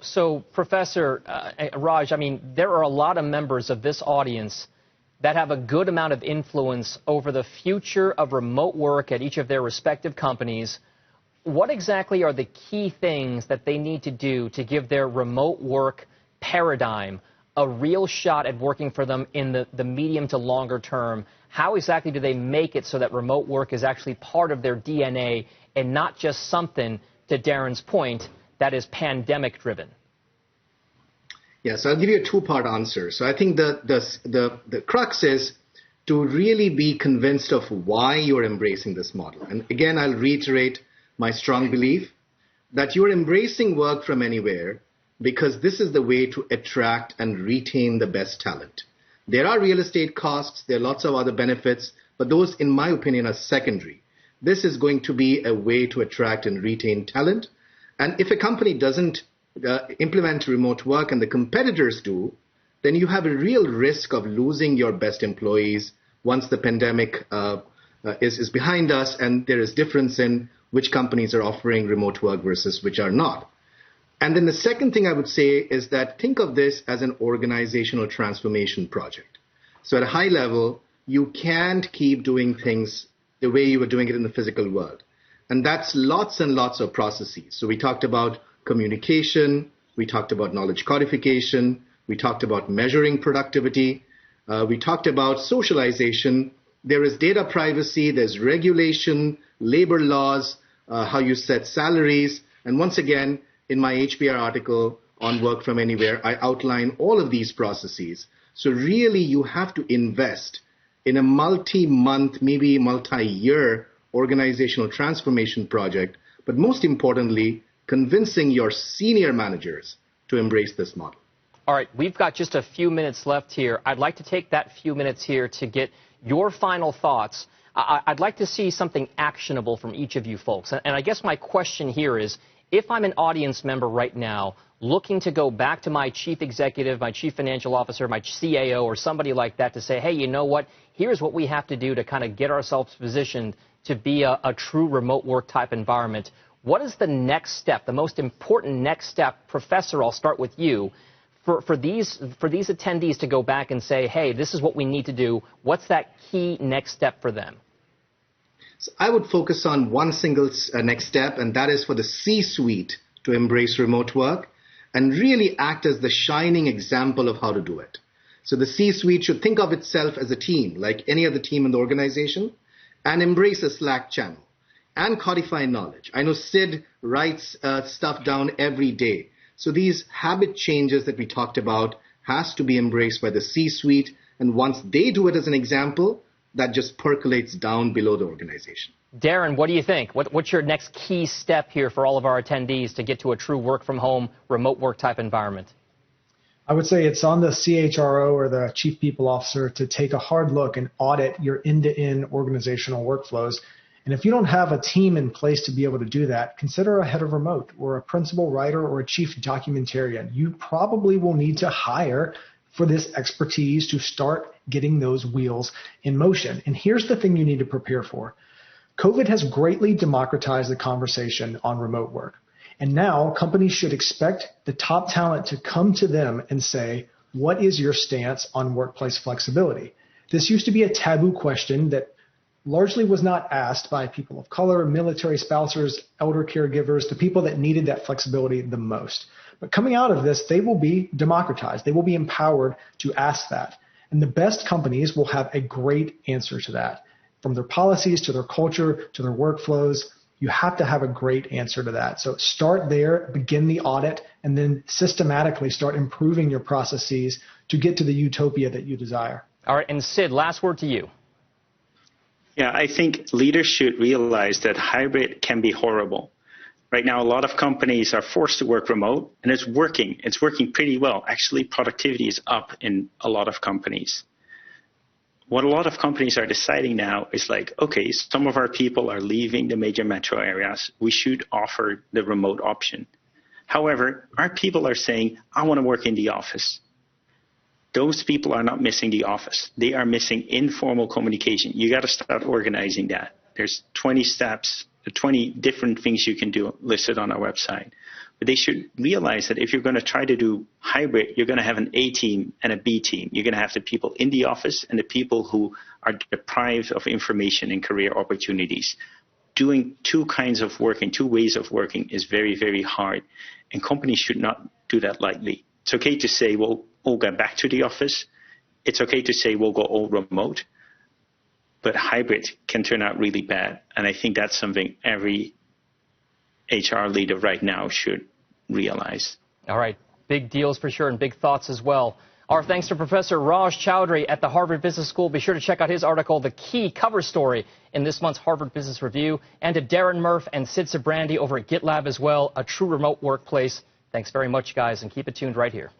So Professor Raj, I mean, there are a lot of members of this audience that have a good amount of influence over the future of remote work at each of their respective companies. What exactly are the key things that they need to do to give their remote work paradigm a real shot at working for them in the medium to longer term? How exactly do they make it so that remote work is actually part of their DNA and not just something, to Darren's point, that is pandemic driven? Yeah, so I'll give you a two-part answer. So I think the crux is to really be convinced of why you're embracing this model. And again, I'll reiterate my strong belief that you're embracing work from anywhere because this is the way to attract and retain the best talent. There are real estate costs, there are lots of other benefits, but those, in my opinion, are secondary. This is going to be a way to attract and retain talent. And if a company doesn't implement remote work and the competitors do, then you have a real risk of losing your best employees once the pandemic is behind us and there is difference in which companies are offering remote work versus which are not. And then the second thing I would say is that think of this as an organizational transformation project. So at a high level, you can't keep doing things the way you were doing it in the physical world. And that's lots and lots of processes. So we talked about communication, we talked about knowledge codification, we talked about measuring productivity, we talked about socialization. There is data privacy, there's regulation, labor laws, how you set salaries. And once again, in my HBR article on Work From Anywhere, I outline all of these processes. So really, you have to invest in a multi-month, maybe multi-year organizational transformation project, but most importantly, convincing your senior managers to embrace this model. All right, we've got just a few minutes left here. I'd like to take that few minutes here to get your final thoughts. I'd like to see something actionable from each of you folks. And I guess my question here is, if I'm an audience member right now looking to go back to my chief executive, my chief financial officer, my CAO, or somebody like that to say, hey, you know what, here's what we have to do to kind of get ourselves positioned to be a true remote work type environment. What is the next step, the most important next step? Professor, I'll start with you. For these attendees to go back and say, hey, this is what we need to do. What's that key next step for them? So I would focus on one single next step, and that is for the C-suite to embrace remote work and really act as the shining example of how to do it. So the C-suite should think of itself as a team, like any other team in the organization, and embrace a Slack channel and codify knowledge. I know Sid writes stuff down every day. So these habit changes that we talked about has to be embraced by the C-suite. And once they do it as an example, that just percolates down below the organization. Darren, what do you think? What's your next key step here for all of our attendees to get to a true work from home, remote work type environment? I would say it's on the CHRO or the chief people officer to take a hard look and audit your end-to-end organizational workflows. And if you don't have a team in place to be able to do that, consider a head of remote or a principal writer or a chief documentarian. You probably will need to hire for this expertise to start getting those wheels in motion. And here's the thing you need to prepare for. COVID has greatly democratized the conversation on remote work. And now companies should expect the top talent to come to them and say, what is your stance on workplace flexibility? This used to be a taboo question that largely was not asked by people of color, military spouses, elder caregivers, the people that needed that flexibility the most. But coming out of this, they will be democratized. They will be empowered to ask that. And the best companies will have a great answer to that. From their policies to their culture to their workflows, you have to have a great answer to that. So start there, begin the audit, and then systematically start improving your processes to get to the utopia that you desire. All right, and Sid, last word to you. Yeah, I think leaders should realize that hybrid can be horrible. Right now, a lot of companies are forced to work remote, and it's working. It's working pretty well. Actually, productivity is up in a lot of companies. What a lot of companies are deciding now is like, okay, some of our people are leaving the major metro areas. We should offer the remote option. However, our people are saying, I want to work in the office. Those people are not missing the office. They are missing informal communication. You got to start organizing that. There's 20 steps, 20 different things you can do listed on our website. But they should realize that if you're going to try to do hybrid, you're going to have an A team and a B team. You're going to have the people in the office and the people who are deprived of information and career opportunities. Doing two kinds of working, two ways of working is very, very hard. And companies should not do that lightly. It's okay to say, we'll all go back to the office. It's okay to say we'll go all remote. But hybrid can turn out really bad. And I think that's something every HR leader right now should realize. All right. Big deals for sure and big thoughts as well. Our thanks to Professor Raj Chowdhury at the Harvard Business School. Be sure to check out his article, The Key Cover Story, in this month's Harvard Business Review. And to Darren Murph and Sid Sibrandy over at GitLab as well, A True Remote Workplace. Thanks very much, guys, and keep it tuned right here.